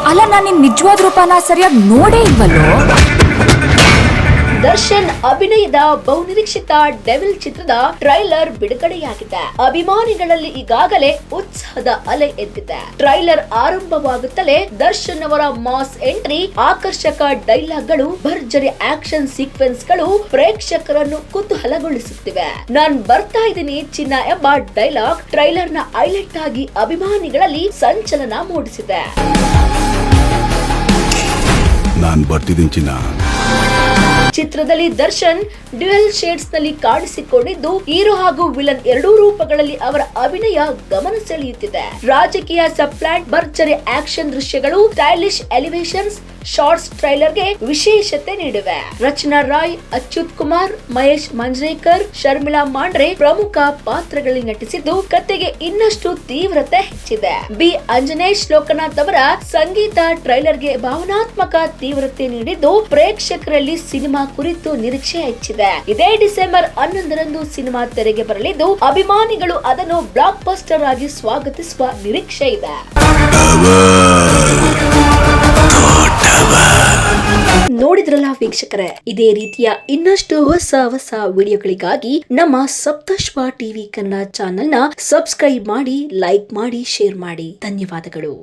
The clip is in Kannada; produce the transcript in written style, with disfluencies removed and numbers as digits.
ಅಲ್ಲ, ನಾನು ನಿನ್ ನಿಜವಾದ ರೂಪನ ಸರಿಯಾಗಿ ನೋಡೇ ಇಲ್ವಲ್ಲೋ. ದರ್ಶನ್ ಅಭಿನಯದ ಬಹುನಿರೀಕ್ಷಿತ ಡೆವಿಲ್ ಚಿತ್ರದ ಟ್ರೈಲರ್ ಬಿಡುಗಡೆಯಾಗಿದೆ. ಅಭಿಮಾನಿಗಳಲ್ಲಿ ಈಗಾಗಲೇ ಉತ್ಸಾಹದ ಅಲೆ ಎದ್ದಿದೆ. ಟ್ರೈಲರ್ ಆರಂಭವಾಗುತ್ತಲೇ ದರ್ಶನ್ ಅವರ ಮಾಸ್ ಎಂಟ್ರಿ, ಆಕರ್ಷಕ ಡೈಲಾಗ್ಗಳು, ಭರ್ಜರಿ ಆಕ್ಷನ್ ಸೀಕ್ವೆನ್ಸ್ ಗಳು ಪ್ರೇಕ್ಷಕರನ್ನು ಕುತೂಹಲಗೊಳಿಸುತ್ತಿವೆ. ನಾನ್ ಬರ್ತಾ ಇದ್ದೀನಿ ಚಿನ್ನ ಎಂಬ ಡೈಲಾಗ್ ಟ್ರೈಲರ್ ನ ಹೈಲೈಟ್ ಆಗಿ ಅಭಿಮಾನಿಗಳಲ್ಲಿ ಸಂಚಲನ ಮೂಡಿಸಿದೆ. ನಾನ್ ಬರ್ತಿದ್ದೀನಿ ಚಿನ್ನ. ಚಿತ್ರದಲ್ಲಿ ದರ್ಶನ್ ಡ್ಯುಯಲ್ ಶೇಡ್ಸ್ ನಲ್ಲಿ ಕಾಣಿಸಿಕೊಂಡಿದ್ದು, ಹೀರೋ ಹಾಗೂ ವಿಲನ್ ಎರಡೂ ರೂಪಗಳಲ್ಲಿ ಅವರ ಅಭಿನಯ ಗಮನ ಸೆಳೆಯುತ್ತಿದೆ. ರಾಜಕೀಯ ಸಬ್ಪ್ಲಾಟ್, ಭರ್ಜರಿ ಆಕ್ಷನ್ ದೃಶ್ಯಗಳು, ಸ್ಟೈಲಿಶ್ ಎಲಿವೇಶನ್ಸ್ ಶಾರ್ಟ್ಸ್ ಟ್ರೈಲರ್ಗೆ ವಿಶೇಷತೆ ನೀಡಿವೆ. ರಚನಾ ರಾಯ್, ಅಚ್ಯುತ್ ಕುಮಾರ್, ಮಹೇಶ್ ಮಂಜ್ರೇಕರ್, ಶರ್ಮಿಳಾ ಮಾಂಡ್ರೆ ಪ್ರಮುಖ ಪಾತ್ರಗಳಲ್ಲಿ ನಟಿಸಿದ್ದು, ಕತೆಗೆ ಇನ್ನಷ್ಟು ತೀವ್ರತೆ ಹೆಚ್ಚಿದೆ. ಬಿ ಅಂಜನೇಶ್ ಲೋಕನಾಥ್ ಅವರ ಸಂಗೀತ ಟ್ರೈಲರ್ಗೆ ಭಾವನಾತ್ಮಕ ತೀವ್ರತೆ ನೀಡಿದ್ದು, ಪ್ರೇಕ್ಷಕರಲ್ಲಿ ಸಿನಿಮಾ ಕುರಿತು ನಿರೀಕ್ಷೆ ಹೆಚ್ಚಿದೆ. ಇದೇ ಡಿಸೆಂಬರ್ 11ರಂದು ಸಿನಿಮಾ ತೆರೆಗೆ ಬರಲಿದ್ದು, ಅಭಿಮಾನಿಗಳು ಅದನ್ನು ಬ್ಲಾಕ್ ಬಸ್ಟರ್ ಆಗಿ ಸ್ವಾಗತಿಸುವ ನಿರೀಕ್ಷೆ ಇದೆ. ನೋಡಿದ್ರಲ್ಲ ವೀಕ್ಷಕರೇ, ಇದೇ ರೀತಿಯ ಇನ್ನಷ್ಟು ಹೊಸ ವಿಡಿಯೋಗಳಿಗಾಗಿ ನಮ್ಮ ಸಪ್ತಶ್ವ ಟಿವಿ ಕನ್ನಡ ಚಾನೆಲ್ ನ ಸಬ್ಸ್ಕ್ರೈಬ್ ಮಾಡಿ, ಲೈಕ್ ಮಾಡಿ, ಶೇರ್ ಮಾಡಿ. ಧನ್ಯವಾದಗಳು.